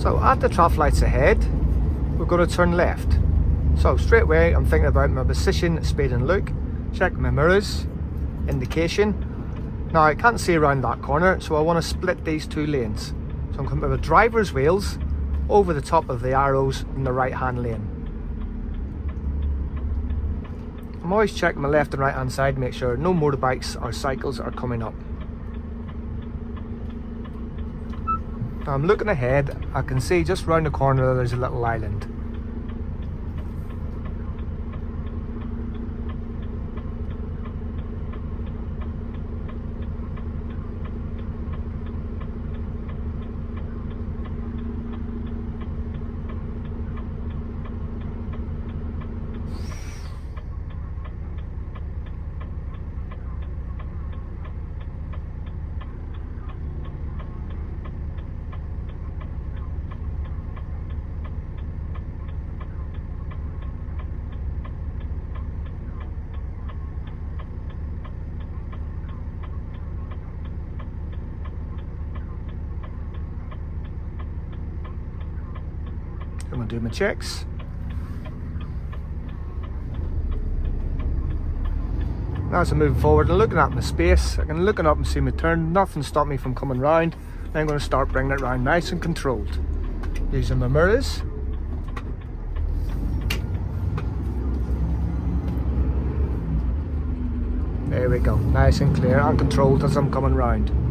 So at the traffic lights ahead, we're going to turn left. So straight away I'm thinking about my position, speed and look, check my mirrors, indication. Now I can't see around that corner, so I want to split these two lanes. So I'm coming with the driver's wheels over the top of the arrows in the right hand lane. I'm always checking my left and right hand side, make sure no motorbikes or cycles are coming up. Now I'm looking ahead, I can see just round the corner there's a little island. I'm going to do my checks. Now as I'm moving forward and looking at my space, I can look up and see my turn, nothing stopped me from coming round. Then I'm going to start bringing it round nice and controlled. Using my mirrors. There we go, nice and clear and controlled as I'm coming round.